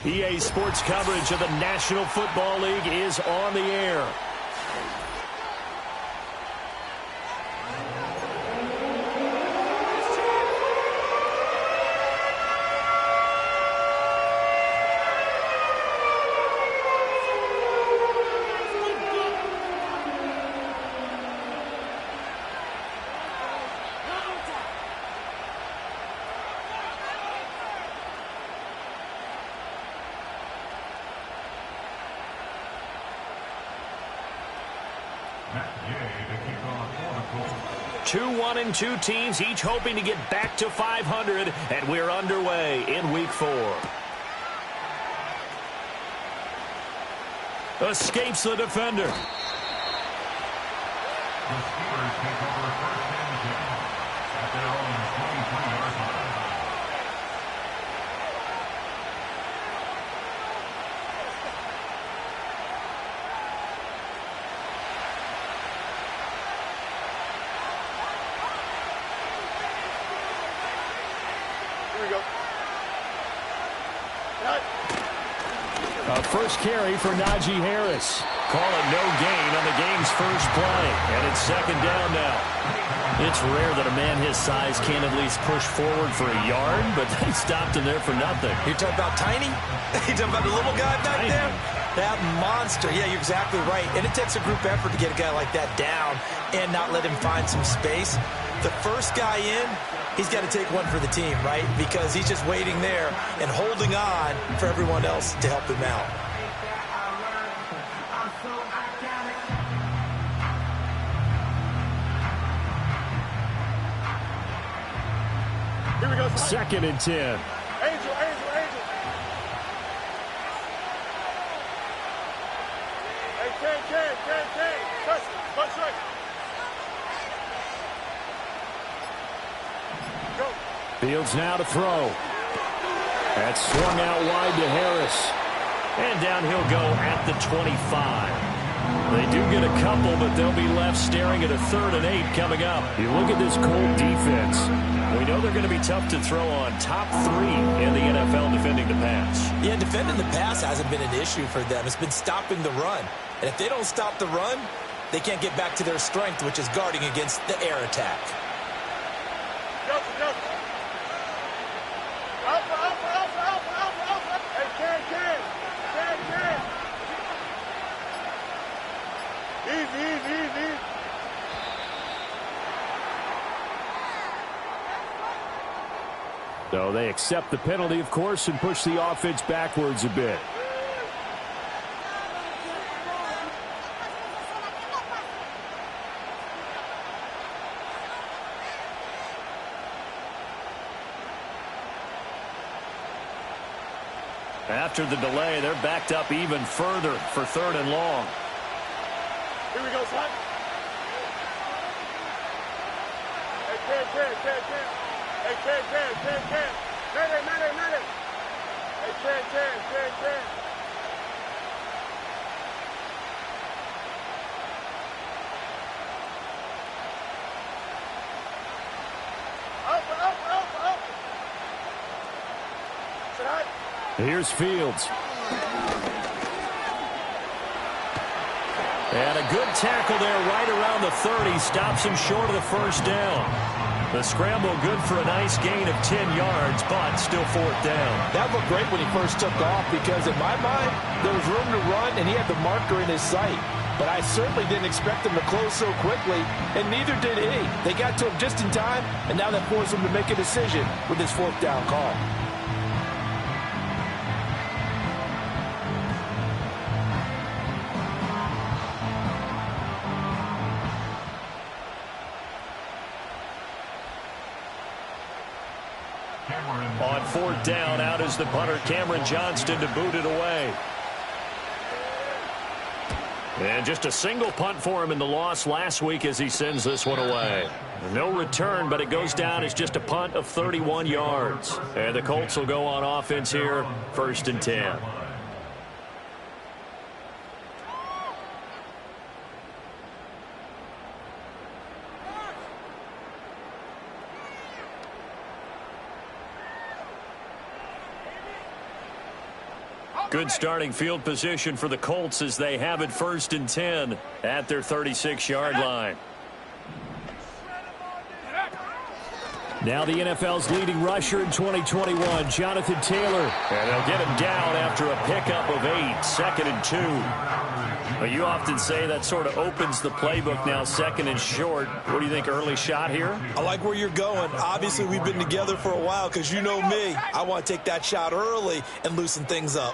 EA Sports coverage of the National Football League is on the air. Two 1-2 teams, each hoping to get back to 500, and we're underway in Week 4. Escapes the defender. The Steelers take over first and 10 at their own 23-yard line. First carry for Najee Harris. Call it no gain on the game's first play. And it's second down now. It's rare that a man his size can't at least push forward for a yard, but they stopped him there for nothing. You're talking about tiny? You're talking about the little guy back there? That monster. Yeah, you're exactly right. And it takes a group effort to get a guy like that down and not let him find some space. The first guy in, he's got to take one for the team, right? Because he's just waiting there and holding on for everyone else to help him out. Here we go. Second and 10. Angel. Hey, Ken. Touch right. Go. Fields now to throw. That's swung out wide to Harris. And down he'll go at the 25. They do get a couple, but they'll be left staring at a 3rd and 8 coming up. You look at this Colt defense. We know they're going to be tough to throw on. Top 3 in the NFL defending the pass. Yeah, defending the pass hasn't been an issue for them. It's been stopping the run. And if they don't stop the run, they can't get back to their strength, which is guarding against the air attack. Go. Alpha. Hey, Ken. Easy. So they accept the penalty, of course, and push the offense backwards a bit. After the delay, they're backed up even further for 3rd and long. Here we go, son. Hey, Ken. Hey, Ken. Mayday. Hey, Ken. Up. Sit high. Here's Fields. And a good tackle there right around the 30. Stops him short of the first down. The scramble good for a nice gain of 10 yards, but still 4th down. That looked great when he first took off because, in my mind, there was room to run, and he had the marker in his sight. But I certainly didn't expect him to close so quickly, and neither did he. They got to him just in time, and now that forced him to make a decision with his 4th down call. On 4th down, out is the punter, Cameron Johnston, to boot it away. And just a single punt for him in the loss last week as he sends this one away. No return, but it goes down as just a punt of 31 yards. And the Colts will go on offense here, 1st and 10. Good starting field position for the Colts as they have it 1st and 10 at their 36-yard line. Now the NFL's leading rusher in 2021, Jonathan Taylor. And they'll get him down after a pickup of 8, 2nd and 2. But you often say that sort of opens the playbook now, 2nd and short. What do you think, early shot here? I like where you're going. Obviously, we've been together for a while because you know me. I want to take that shot early and loosen things up.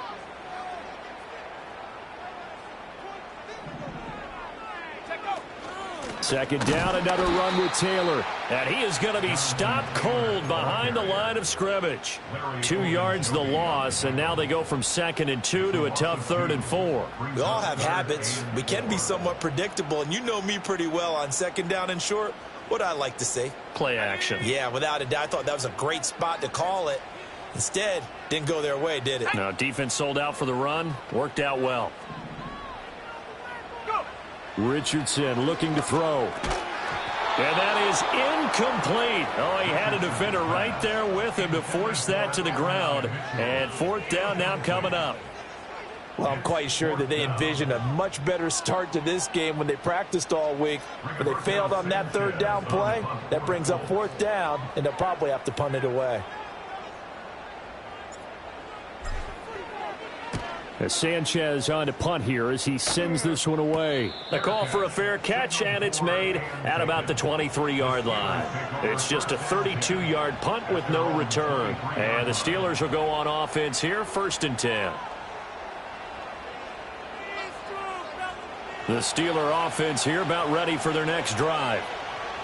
Second down, another run with Taylor. And he is going to be stopped cold behind the line of scrimmage. 2 yards the loss, and now they go from 2nd and 2 to a tough 3rd and 4. We all have habits. We can be somewhat predictable, and you know me pretty well on 2nd down and short. What I like to say? Play action. Yeah, without a doubt. I thought that was a great spot to call it. Instead, didn't go their way, did it? Now, defense sold out for the run. Worked out well. Richardson looking to throw. And that is incomplete. Oh, he had a defender right there with him to force that to the ground. And 4th down now coming up. Well, I'm quite sure that they envisioned a much better start to this game when they practiced all week. But they failed on that 3rd down play. That brings up 4th down, and they'll probably have to punt it away. As Sanchez on to punt here as he sends this one away. The call for a fair catch, and it's made at about the 23-yard line. It's just a 32-yard punt with no return. And the Steelers will go on offense here, 1st and 10. The Steeler offense here about ready for their next drive.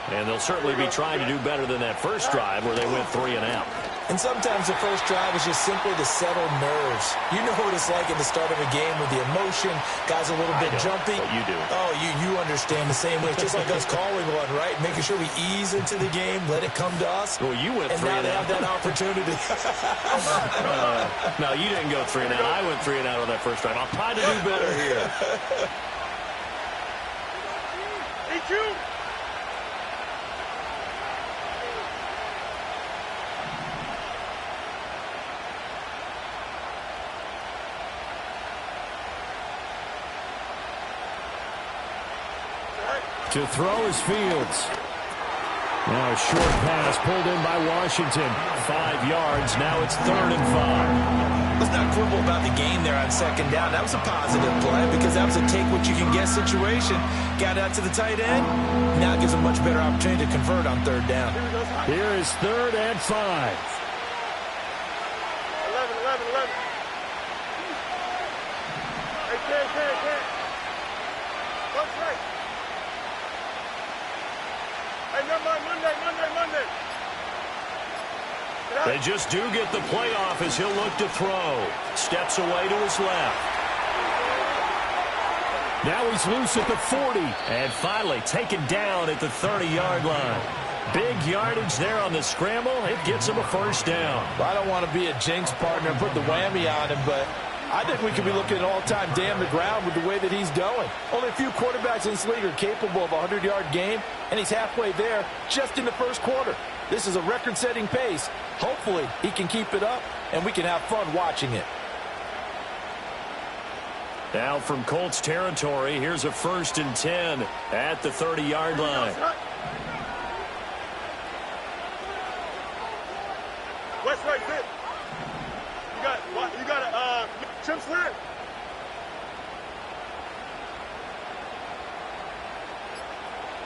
And they'll certainly be trying to do better than that first drive where they went 3 and out. And sometimes the first drive is just simply to settle nerves. You know what it's like at the start of a game with the emotion, guys a little bit jumpy. But you do. Oh, you understand the same way. It's just like us calling one, right? Making sure we ease into the game, let it come to us. Well, you went 3 and now and they out. have that opportunity. No, you didn't go 3 and out. I went 3 and out on that first drive. I'll try to do better here. Eat you. To throw is Fields. Now a short pass pulled in by Washington. 5 yards. Now it's 3rd and 5. Let's not quibble about the gain there on 2nd down. That was a positive play because that was a take-what-you-can-get situation. Got out to the tight end. Now it gives a much better opportunity to convert on 3rd down. Here is 3rd and 5. 11. Hey, 10. What's right? Hey, Monday. They just do get the playoff as he'll look to throw. Steps away to his left. Now he's loose at the 40. And finally taken down at the 30-yard line. Big yardage there on the scramble. It gets him a 1st down. I don't want to be a jinx partner and put the whammy on him, but I think we could be looking at all-time damn the ground with the way that he's going. Only a few quarterbacks in this league are capable of a 100-yard game, and he's halfway there just in the first quarter. This is a record-setting pace. Hopefully, he can keep it up, and we can have fun watching it. Now from Colts territory, here's a 1st and 10 at the 30-yard line. West right, sit. You got a chip slant.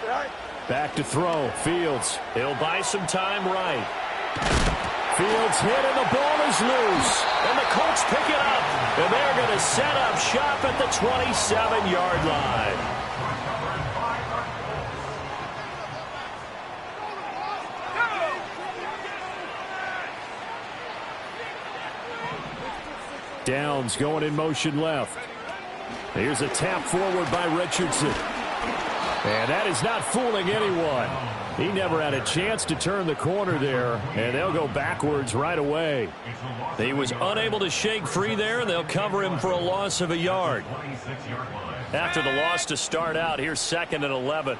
Right. Back to throw. Fields. He'll buy some time right. Fields hit and the ball is loose. And the Colts pick it up. And they're going to set up shop at the 27-yard line. Downs going in motion left. Here's a tap forward by Richardson. And that is not fooling anyone. He never had a chance to turn the corner there, and they'll go backwards right away. He was unable to shake free there, and they'll cover him for a loss of a yard. After the loss to start out, here's 2nd and 11.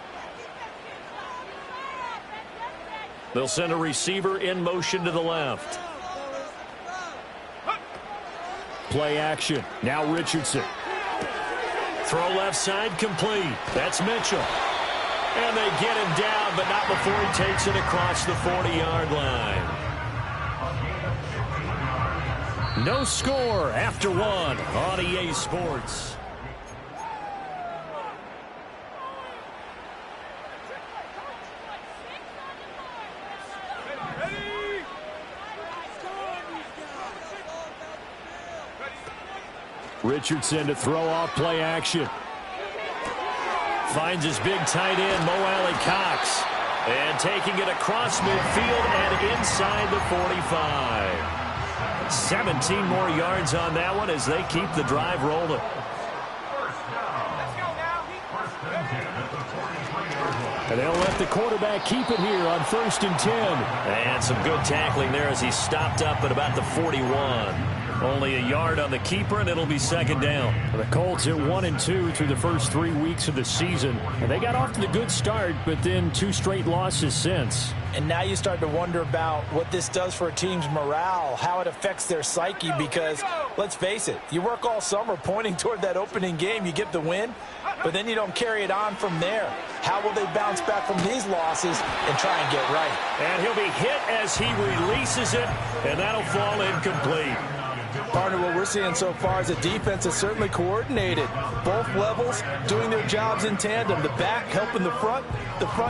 They'll send a receiver in motion to the left. play action. Now Richardson. Throw left side complete. That's Mitchell. And they get him down, but not before he takes it across the 40-yard line. No score after one on EA Sports. Richardson to throw off play action. Finds his big tight end, Mo Alley Cox. And taking it across midfield and inside the 45. 17 more yards on that one as they keep the drive rolling. And they'll let the quarterback keep it here on 1st and 10. And some good tackling there as he stopped up at about the 41. Only a yard on the keeper, and it'll be 2nd down. The Colts at 1-2 through the first 3 weeks of the season. And they got off to the good start, but then 2 straight losses since. And now you start to wonder about what this does for a team's morale, how it affects their psyche, because let's face it, you work all summer pointing toward that opening game, you get the win, but then you don't carry it on from there. How will they bounce back from these losses and try and get right? And he'll be hit as he releases it, and that'll fall incomplete. Partner, what we're seeing so far is a defense that's certainly coordinated. Both levels doing their jobs in tandem. The back helping the front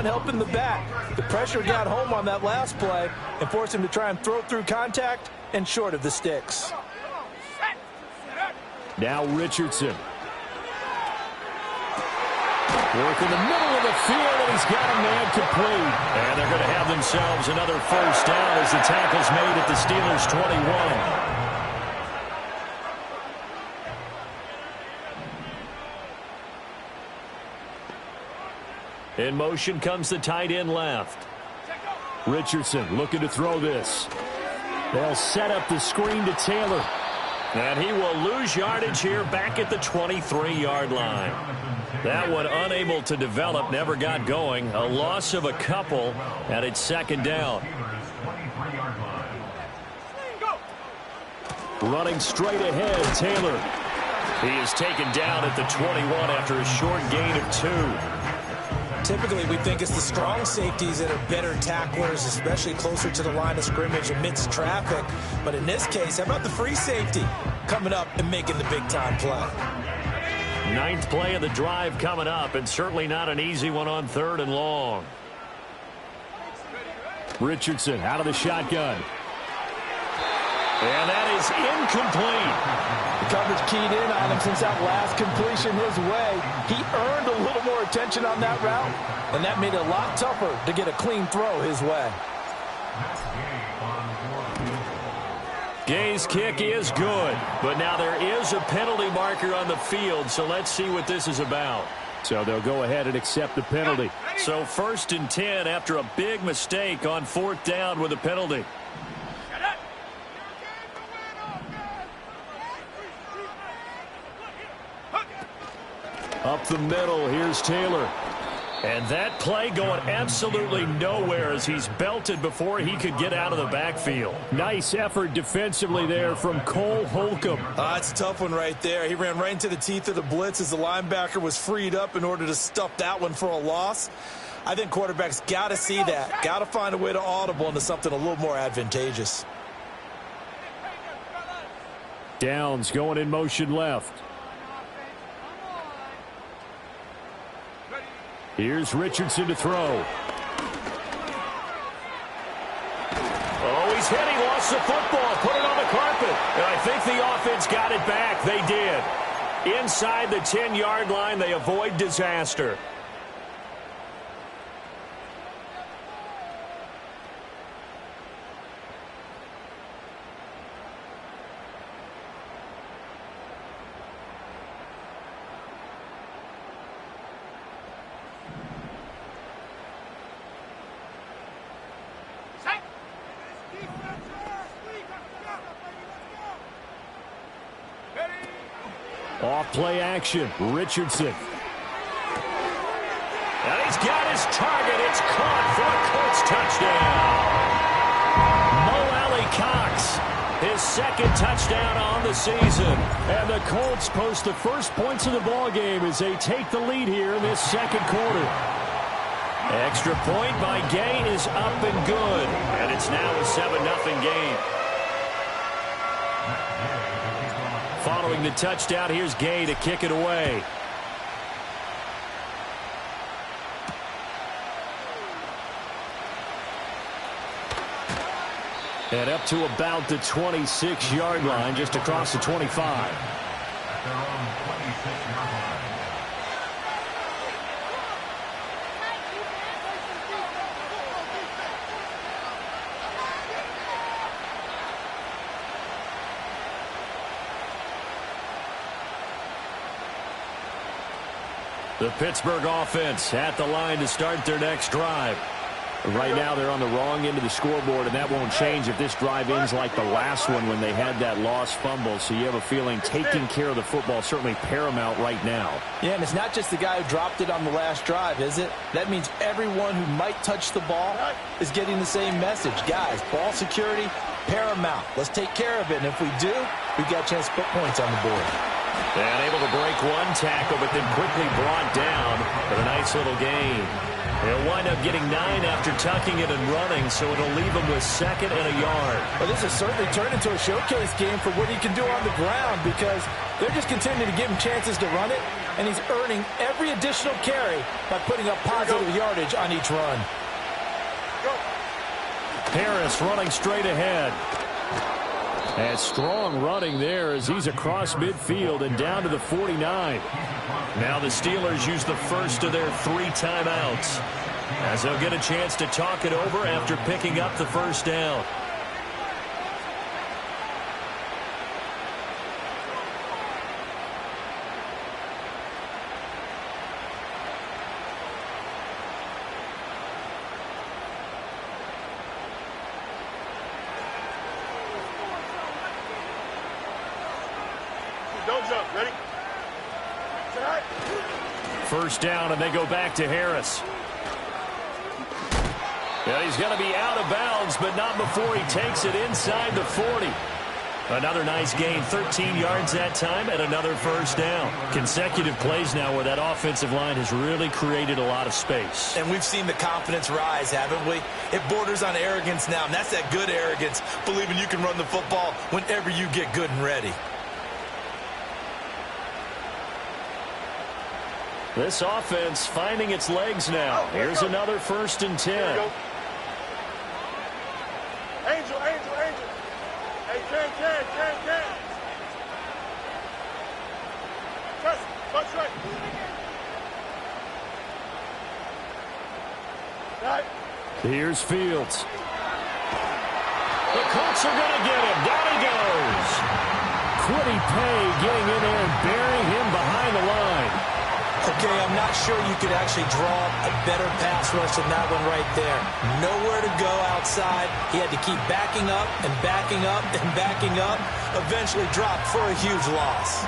helping the back. The pressure got home on that last play and forced him to try and throw through contact and short of the sticks. Now Richardson. Working the middle of the field, and he's got a man complete. And they're going to have themselves another 1st down as the tackle's made at the Steelers' 21. In motion comes the tight end left. Richardson looking to throw this. They'll set up the screen to Taylor. And he will lose yardage here back at the 23-yard line. That one unable to develop, never got going. A loss of a couple, and it's 2nd down. Running straight ahead, Taylor. He is taken down at the 21 after a short gain of 2. Typically, we think it's the strong safeties that are better tacklers, especially closer to the line of scrimmage amidst traffic. But in this case, how about the free safety coming up and making the big-time play? 9th play of the drive coming up, and certainly not an easy one on 3rd and long. Richardson out of the shotgun. And that is incomplete. The coverage keyed in on him since that last completion his way. He earned a little more attention on that route, and that made it a lot tougher to get a clean throw his way. Gay's kick is good, but now there is a penalty marker on the field, so let's see what this is about. So they'll go ahead and accept the penalty. So 1st and 10 after a big mistake on 4th down with a penalty. Up the middle, here's Taylor. And that play going absolutely nowhere as he's belted before he could get out of the backfield. Nice effort defensively there from Cole Holcomb. That's a tough one right there. He ran right into the teeth of the blitz as the linebacker was freed up in order to stuff that one for a loss. I think quarterbacks got to see that. Got to find a way to audible into something a little more advantageous. Downs going in motion left. Here's Richardson to throw. Oh, he's hit. He lost the football. Put it on the carpet. And I think the offense got it back. They did. Inside the 10-yard line, they avoid disaster. Off play action, Richardson. And he's got his target. It's caught for a Colts touchdown. Mo Alley Cox, his 2nd second touchdown on the season. And the Colts post the first points of the ball game as they take the lead here in this second quarter. Extra point by Gay is up and good. And it's now a 7-0 game. Following the touchdown, here's Gay to kick it away. And up to about the 26-yard line, just across the 25. At their own 26-yard line. The Pittsburgh offense at the line to start their next drive. Right now they're on the wrong end of the scoreboard, and that won't change if this drive ends like the last one when they had that lost fumble. So you have a feeling taking care of the football certainly paramount right now. Yeah, and it's not just the guy who dropped it on the last drive, is it? That means everyone who might touch the ball is getting the same message. Guys, ball security, paramount. Let's take care of it, and if we do, we've got a chance to put points on the board. And able to break one tackle, but then quickly brought down for a nice little gain. They'll wind up getting 9 after tucking it and running, so it'll leave them with 2nd and a yard. Well, this has certainly turned into a showcase game for what he can do on the ground because they're just continuing to give him chances to run it, and he's earning every additional carry by putting up positive yardage on each run. Harris running straight ahead. And strong running there as he's across midfield and down to the 49. Now the Steelers use the first of their 3 timeouts as they'll get a chance to talk it over after picking up the first down. Don't jump. Ready? Tonight. First down, and they go back to Harris. Yeah, he's going to be out of bounds, but not before he takes it inside the 40. Another nice gain, 13 yards that time, and another first down. Consecutive plays now where that offensive line has really created a lot of space. And we've seen the confidence rise, haven't we? It borders on arrogance now, and that's that good arrogance, believing you can run the football whenever you get good and ready. This offense finding its legs now. Here's another 1st and 10. Angel, Angel, Angel. Hey, can. Press, punch right. Right. Here's Fields. The Colts are going to get him. Down he goes. Quiddy Pay getting in there and burying him behind the line. Okay, I'm not sure you could actually draw a better pass rush than that one right there. Nowhere to go outside. He had to keep backing up and backing up and backing up. Eventually dropped for a huge loss.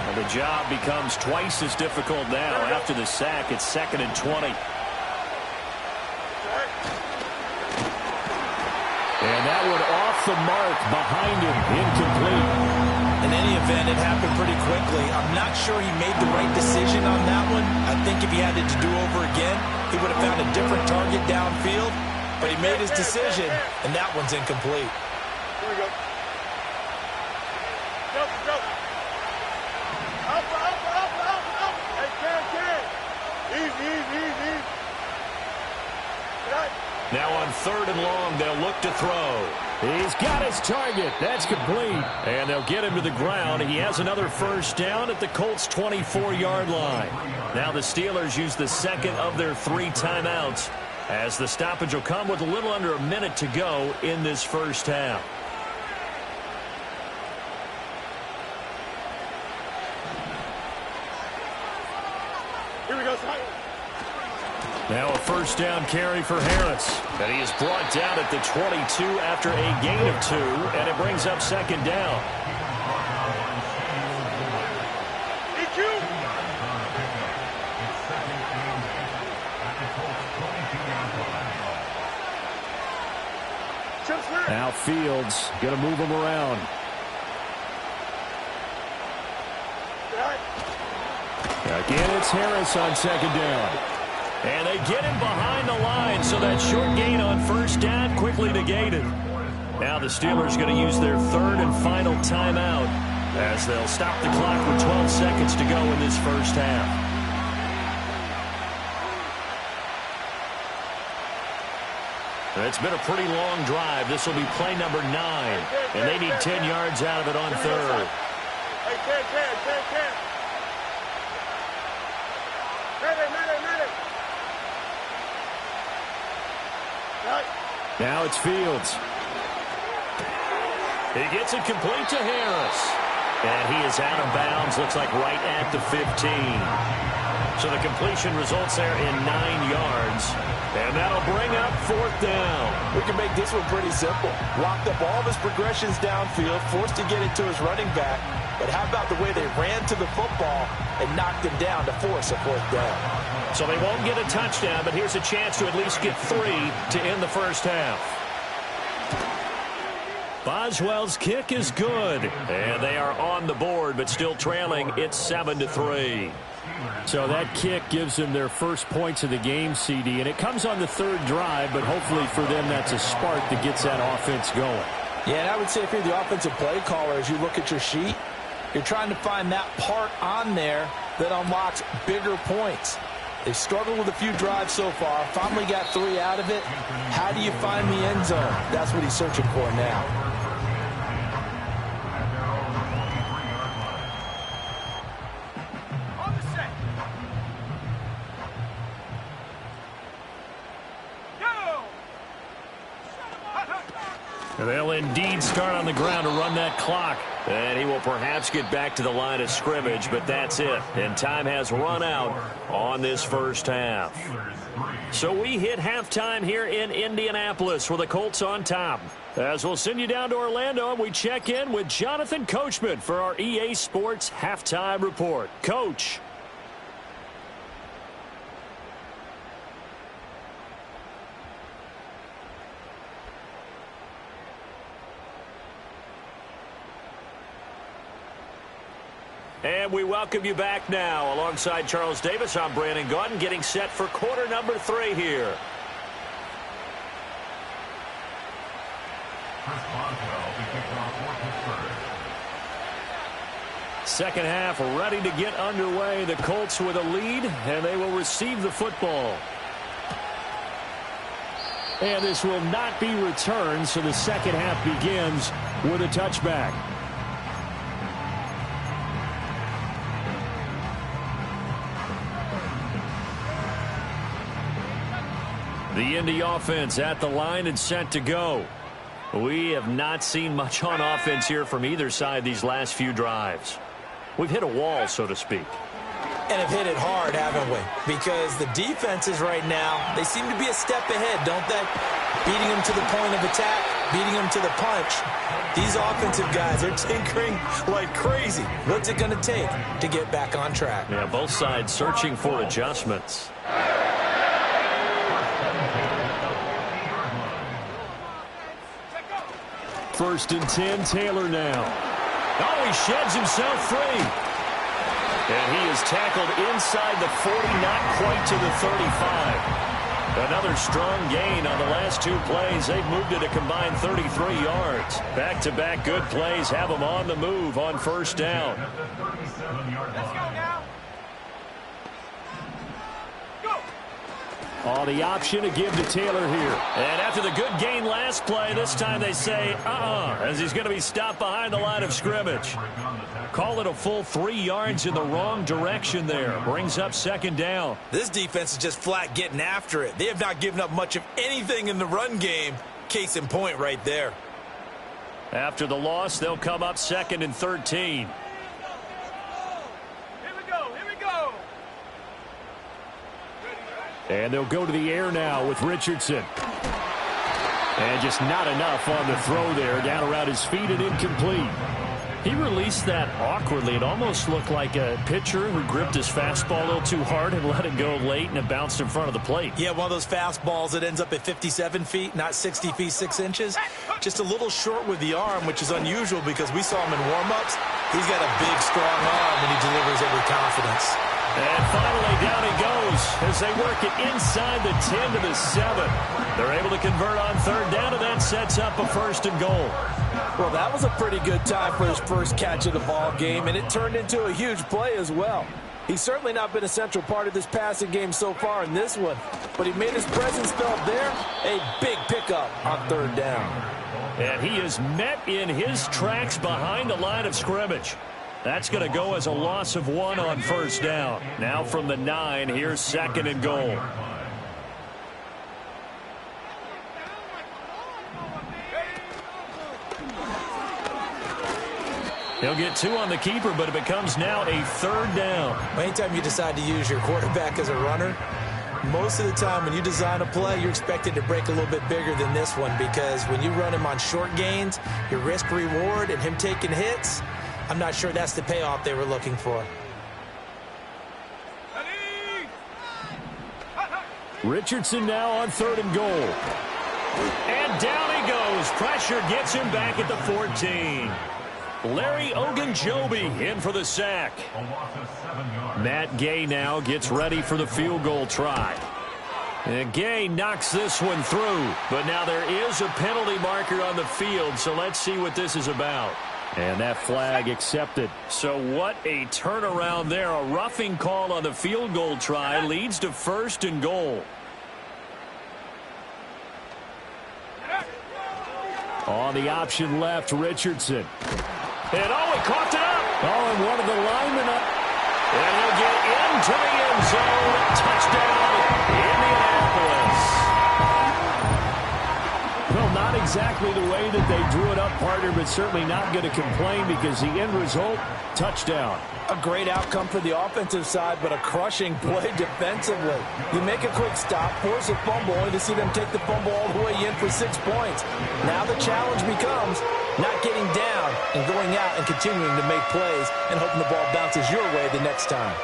Well, the job becomes twice as difficult now. After the sack, it's 2nd and 20. And that one off the mark behind him, incomplete. In any event, it happened pretty quickly. I'm not sure he made the right decision on that one. I think if he had it to do over again, he would have found a different target downfield. But he made his decision, and that one's incomplete. Here we go. Jump. Up. Hey, can. Easy. Right. Now on 3rd and long, they'll look to throw. He's got his target. That's complete. And they'll get him to the ground. He has another first down at the Colts' 24-yard line. Now the Steelers use the 2nd of their 3 timeouts as the stoppage will come with a little under a minute to go in this first half. Here we go, son. Now a first down carry for Harris. And he is brought down at the 22 after a gain of 2, and it brings up 2nd down. EQ. Now Fields going to move him around. Again, it's Harris on second down. And they get him behind the line, so that short gain on first down quickly negated. Now the Steelers going to use their third and final timeout as they'll stop the clock with 12 seconds to go in this first half. It's been a pretty long drive. This will be play number 9, and they need 10 yards out of it on third. Now it's Fields. He gets it complete to Harris. And he is out of bounds, looks like right at the 15. So the completion results there in 9 yards. And that'll bring up fourth down. We can make this one pretty simple. Locked up all of his progressions downfield, forced to get it to his running back. But how about the way they ran to the football and knocked him down to force a fourth down? So they won't get a touchdown, but here's a chance to at least get 3 to end the first half. Boswell's kick is good. And they are on the board, but still trailing. It's 7-3. So that kick gives them their first points of the game, CD, and it comes on the third drive, but hopefully for them that's a spark that gets that offense going. Yeah, and I would say if you're the offensive play caller, as you look at your sheet, you're trying to find that part on there that unlocks bigger points. They've struggled with a few drives so far, finally got 3 out of it. How do you find the end zone? That's what he's searching for now. They'll indeed start on the ground to run that clock. And he will perhaps get back to the line of scrimmage, but that's it. And time has run out on this first half. So we hit halftime here in Indianapolis with the Colts on top. As we'll send you down to Orlando, and we check in with Jonathan Coachman for our EA Sports Halftime Report. Coach. And we welcome you back now. Alongside Charles Davis, I'm Brandon Gaudin, getting set for quarter number 3 here. Second half ready to get underway. The Colts with a lead, and they will receive the football. And this will not be returned, so the second half begins with a touchback. The Indy offense at the line and set to go. We have not seen much on offense here from either side these last few drives. We've hit a wall, so to speak. And have hit it hard, haven't we? Because the defenses right now, they seem to be a step ahead, don't they? Beating them to the point of attack, beating them to the punch. These offensive guys are tinkering like crazy. What's it going to take to get back on track? Yeah, both sides searching for adjustments. First and 10, Taylor now. Oh, he sheds himself free. And he is tackled inside the 40, not quite to the 35. Another strong gain on the last 2 plays. They've moved it a combined 33 yards. Back-to-back good plays have them on the move on first down. Let's go now. Oh, the option to give to Taylor here. And after the good gain last play, this time they say, as he's going to be stopped behind the line of scrimmage. Call it a full 3 yards in the wrong direction there. Brings up second down. This defense is just flat getting after it. They have not given up much of anything in the run game. Case in point right there. After the loss, they'll come up second and 13. And they'll go to the air now with Richardson. And just not enough on the throw there. Down around his feet and incomplete. He released that awkwardly. It almost looked like a pitcher who gripped his fastball a little too hard and let it go late, and it bounced in front of the plate. Yeah, one of those fastballs that ends up at 57 feet, not 60 feet, 6 inches. Just a little short with the arm, which is unusual because we saw him in warm-ups. He's got a big, strong arm, and he delivers it with confidence. And finally, down he goes as they work it inside the 10 to the 7. They're able to convert on third down, and that sets up a first and goal. Well, that was a pretty good time for his first catch of the ball game, and it turned into a huge play as well. He's certainly not been a central part of this passing game so far in this one, but he made his presence felt there. A big pickup on third down. And he is met in his tracks behind the line of scrimmage. That's going to go as a loss of 1 on first down. Now from the 9, here's second and goal. He'll get 2 on the keeper, but it becomes now a third down. Anytime you decide to use your quarterback as a runner, most of the time when you design a play, you're expected to break a little bit bigger than this one, because when you run him on short gains, your risk-reward and him taking hits, I'm not sure that's the payoff they were looking for. Richardson now on third and goal. And down he goes. Pressure gets him back at the 14. Larry Ogunjobi in for the sack. Matt Gay now gets ready for the field goal try. And Gay knocks this one through. But now there is a penalty marker on the field, so let's see what this is about. And that flag accepted. So what a turnaround there. A roughing call on the field goal try leads to first and goal. On the option left, Richardson. And he coughed it up. And one of the linemen up. And he'll get into the end zone. Touchdown, Indianapolis. Well, not exactly the way that they drew it up, partner, but certainly not going to complain because the end result, touchdown. A great outcome for the offensive side, but a crushing play defensively. You make a quick stop, force a fumble, only to see them take the fumble all the way in for 6 points. Now the challenge becomes not getting down and going out and continuing to make plays and hoping the ball bounces your way the next time.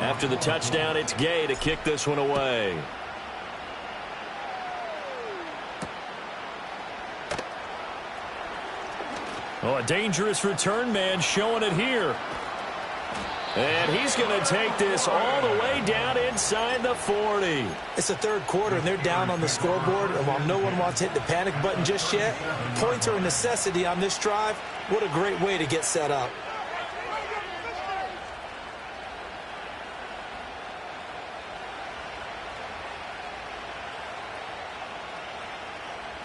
After the touchdown, it's Gay to kick this one away. Oh, a dangerous return man showing it here. And he's going to take this all the way down inside the 40. It's the third quarter, and they're down on the scoreboard. And while no one wants to hit the panic button just yet, points are a necessity on this drive. What a great way to get set up.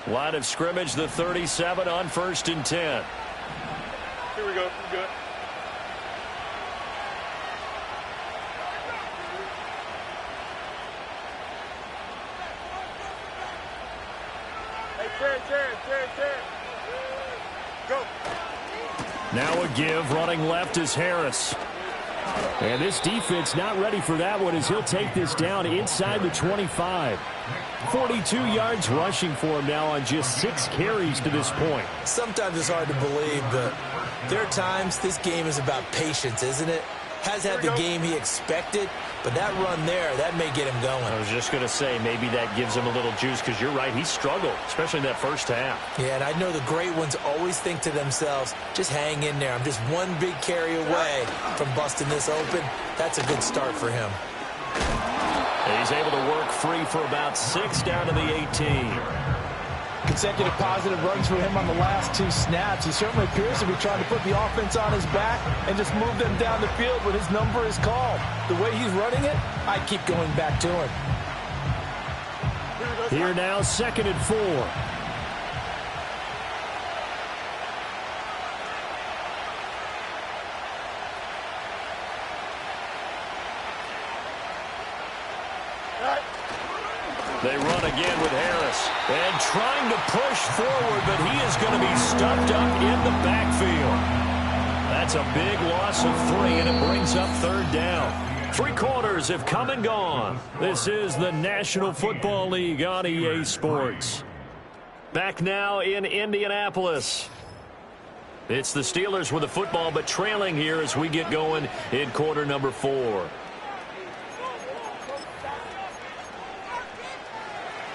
Line of scrimmage, the 37 on first and 10. Here we go. You good? Hey, 10. Go. Now a give, running left is Harris. And this defense not ready for that one as he'll take this down inside the 25. 42 yards rushing for him now on just 6 carries to this point. Sometimes it's hard to believe, but there are times this game is about patience, isn't it? Has had the game he expected, but that run there, that may get him going. I was just going to say, maybe that gives him a little juice because you're right, he struggled, especially in that first half. Yeah, and I know the great ones always think to themselves, just hang in there. I'm just one big carry away from busting this open. That's a good start for him. And he's able to work free for about 6 down to the 18. Consecutive positive runs for him on the last 2 snaps. He certainly appears to be trying to put the offense on his back and just move them down the field when his number is called. The way he's running it, I keep going back to him. Here now, 2nd and 4. They run again with Harris. And trying to push forward, but he is going to be stuffed up in the backfield. That's a big loss of 3, and it brings up third down. 3 quarters have come and gone. This is the National Football League on EA Sports. Back now in Indianapolis. It's the Steelers with the football, but trailing here as we get going in quarter number 4.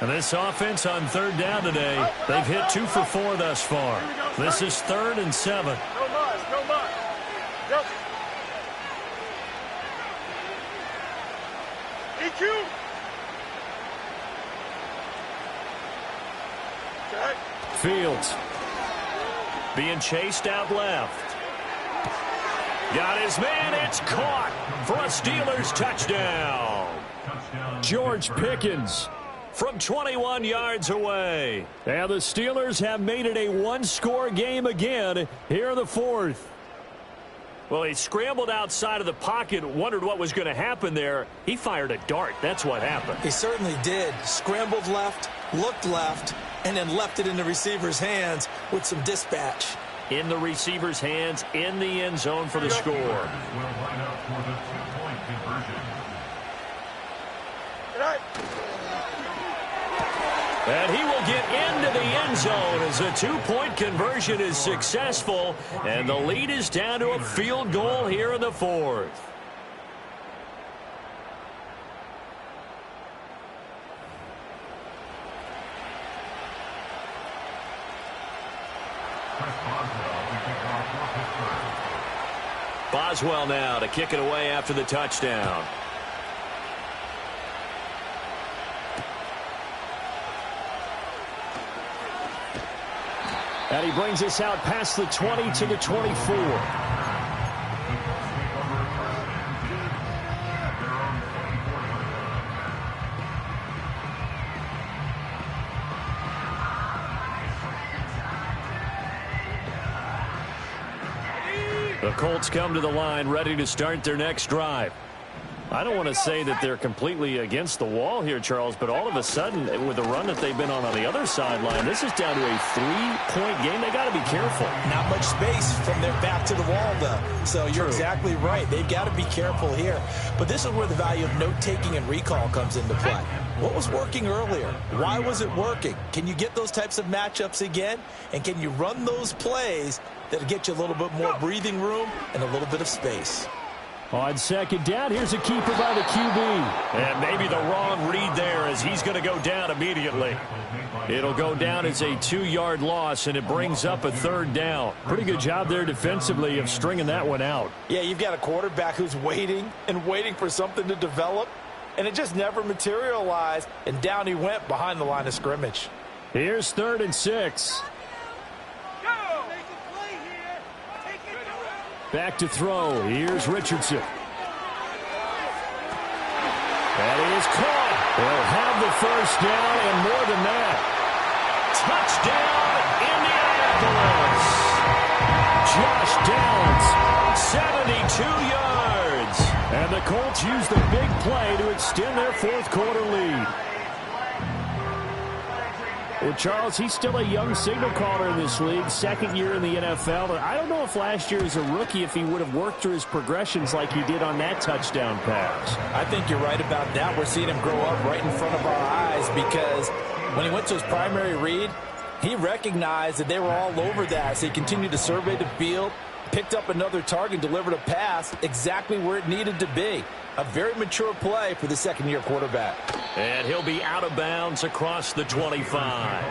And this offense on third down today, they've hit 2 for 4 thus far. This is 3rd and 7. No mas, no mas. Yep. EQ. Okay. Fields being chased out left. Got his man. It's caught for a Steelers touchdown. George Pickens From 21 yards away. And the Steelers have made it a one-score game again here in the 4th. Well, he scrambled outside of the pocket, wondered what was going to happen there. He fired a dart. That's what happened. He certainly did. Scrambled left, looked left, and then left it in the receiver's hands with some dispatch. In the receiver's hands, in the end zone for the score. Will line up for the 2-point conversion. Good night. And he will get into the end zone as a 2-point conversion is successful. And the lead is down to a field goal here in the 4th. Boswell now to kick it away after the touchdown. And he brings us out past the 20 to the 24. The Colts come to the line ready to start their next drive. I don't want to say that they're completely against the wall here, Charles, but all of a sudden, with the run that they've been on the other sideline, this is down to a 3-point game. They got to be careful. Not much space from their back to the wall, though. So you're exactly right. They've got to be careful here. But this is where the value of note-taking and recall comes into play. What was working earlier? Why was it working? Can you get those types of matchups again? And can you run those plays that'll get you a little bit more breathing room and a little bit of space? On second down, here's a keeper by the QB. And maybe the wrong read there as he's going to go down immediately. It'll go down as a 2-yard loss, and it brings up a 3rd down. Pretty good job there defensively of stringing that one out. Yeah, you've got a quarterback who's waiting and waiting for something to develop, and it just never materialized, and down he went behind the line of scrimmage. Here's 3rd and 6. Back to throw. Here's Richardson. And he is caught. They'll have the 1st down and more than that. Touchdown, Indianapolis. Josh Downs, 72 yards. And the Colts use the big play to extend their 4th quarter lead. Well, Charles, he's still a young signal caller in this league, 2nd year in the NFL. I don't know if last year as a rookie, if he would have worked through his progressions like he did on that touchdown pass. I think you're right about that. We're seeing him grow up right in front of our eyes because when he went to his primary read, he recognized that they were all over that. So he continued to survey the field, picked up another target, delivered a pass exactly where it needed to be. A very mature play for the 2nd-year quarterback. And he'll be out of bounds across the 25.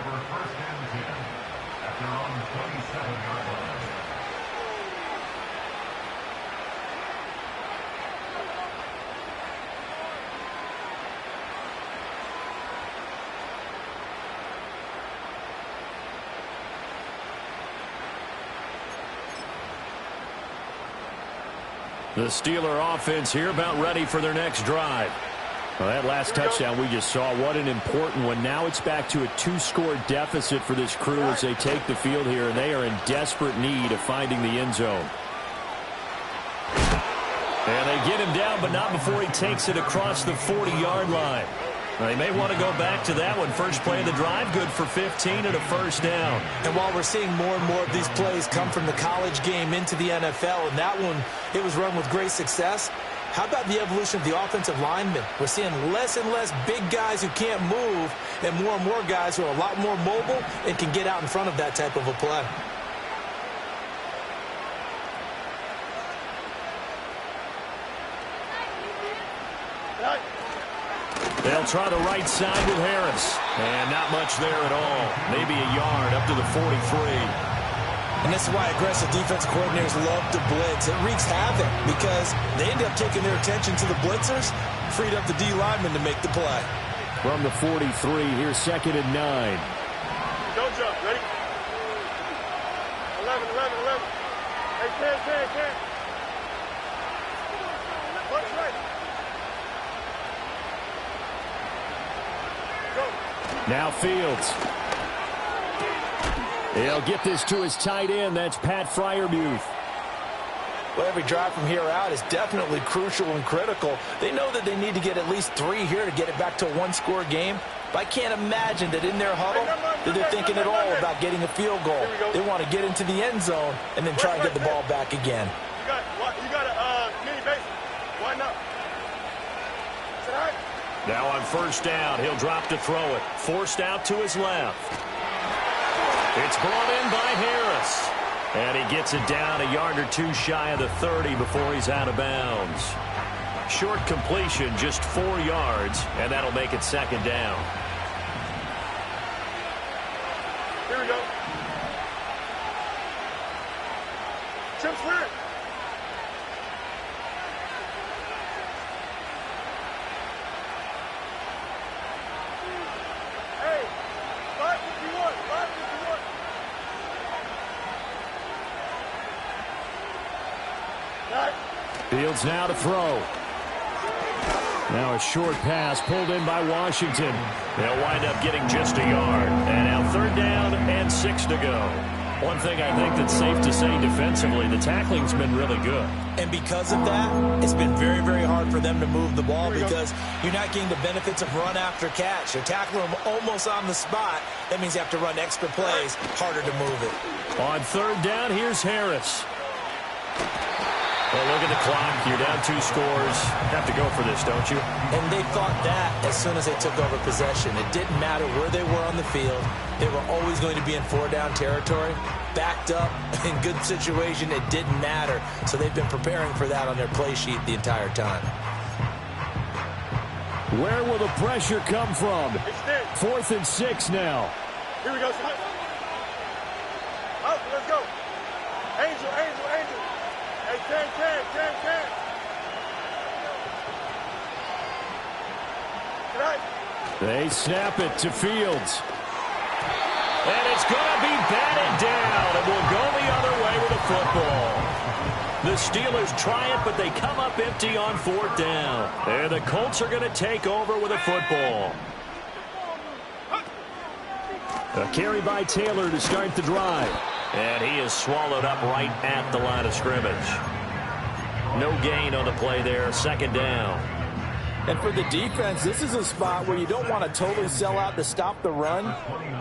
The Steeler offense here about ready for their next drive. Well, that last touchdown we just saw, what an important one. Now it's back to a 2-score deficit for this crew as they take the field here, and they are in desperate need of finding the end zone. And they get him down, but not before he takes it across the 40-yard line. They may want to go back to that one. First play of the drive, good for 15 and a 1st down. And while we're seeing more and more of these plays come from the college game into the NFL, and that one, it was run with great success, how about the evolution of the offensive linemen? We're seeing less and less big guys who can't move and more guys who are a lot more mobile and can get out in front of that type of a play. They'll try the right side with Harris. And not much there at all. Maybe a yard up to the 43. And this is why aggressive defense coordinators love to blitz. It wreaks havoc because they end up taking their attention to the blitzers, freed up the D lineman to make the play. From the 43, here's 2nd and 9. Don't jump. Ready? 11. Hey, 10. Punch right. Go. Now Fields. He'll get this to his tight end. That's Pat Freiermuth. Well, every drive from here out is definitely crucial and critical. They know that they need to get at least 3 here to get it back to a one-score game. But I can't imagine that in their huddle that they're thinking at all about getting a field goal. They want to get into the end zone and then try and get the ball back again. You got a mini base. Why not? Is it all right? Now on 1st down, he'll drop to throw it. Forced out to his left. It's brought in by Harris. And he gets it down a yard or 2 shy of the 30 before he's out of bounds. Short completion, just 4 yards, and that'll make it 2nd down. Here we go. Chip slant. Hey, 551. Fields now to throw. Now a short pass pulled in by Washington. They'll wind up getting just a yard. And now 3rd down and 6 to go. One thing I think that's safe to say defensively, the tackling's been really good. And because of that, it's been very, very hard for them to move the ball because you're not getting the benefits of run after catch. You're tackling them almost on the spot. That means you have to run extra plays, harder to move it. On 3rd down, here's Harris. Well, look at the clock. You're down 2 scores. Have to go for this, don't you? And they thought that as soon as they took over possession. It didn't matter where they were on the field. They were always going to be in 4-down territory. Backed up, in good situation, it didn't matter. So they've been preparing for that on their play sheet the entire time. Where will the pressure come from? 4th and 6 now. Here we go. Out, let's go. Angel. Hey, 10. They snap it to Fields. And it's going to be batted down. It will go the other way with the football. The Steelers try it, but they come up empty on 4th down. And the Colts are going to take over with a football. A carry by Taylor to start the drive. And he is swallowed up right at the line of scrimmage. No gain on the play there. 2nd down. And for the defense, this is a spot where you don't want to totally sell out to stop the run,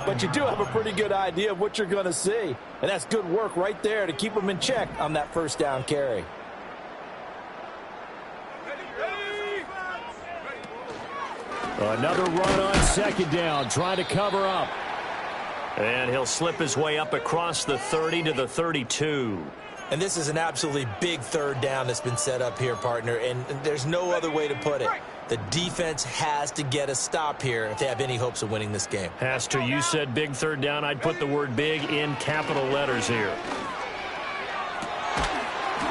but you do have a pretty good idea of what you're going to see. And that's good work right there to keep them in check on that 1st down carry. Another run on 2nd down, trying to cover up. And he'll slip his way up across the 30 to the 32. And this is an absolutely big 3rd down that's been set up here, partner, and there's no other way to put it. The defense has to get a stop here if they have any hopes of winning this game. Has to. You said big 3rd down. I'd put the word big in capital letters here.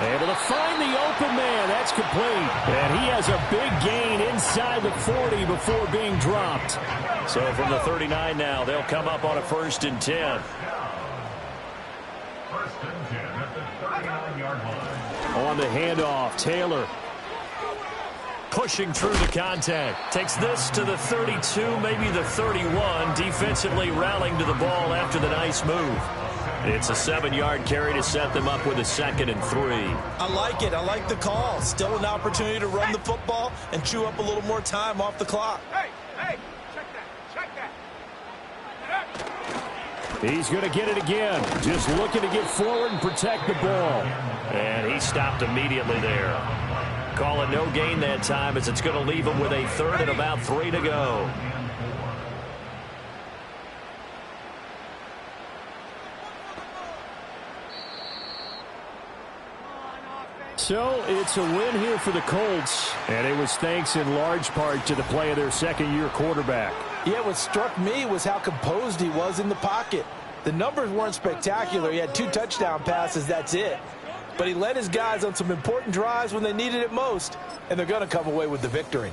Able to find the open man. That's complete. And he has a big gain inside the 40 before being dropped. So from the 39 now, they'll come up on a 1st and 10. 1st and 10 at the 39-yard line. On the handoff, Taylor. Pushing through the contact. Takes this to the 32, maybe the 31. Defensively rallying to the ball after the nice move. It's a 7-yard carry to set them up with a 2nd and 3. I like it. I like the call. Still an opportunity to run the football and chew up a little more time off the clock. Hey, check that. He's going to get it again. Just looking to get forward and protect the ball. And he stopped immediately there. Call it no gain that time as it's going to leave him with a 3rd and about 3 to go. So it's a win here for the Colts, and it was thanks in large part to the play of their second-year quarterback. Yeah, what struck me was how composed he was in the pocket. The numbers weren't spectacular. He had 2 touchdown passes, that's it. But he led his guys on some important drives when they needed it most, and they're going to come away with the victory.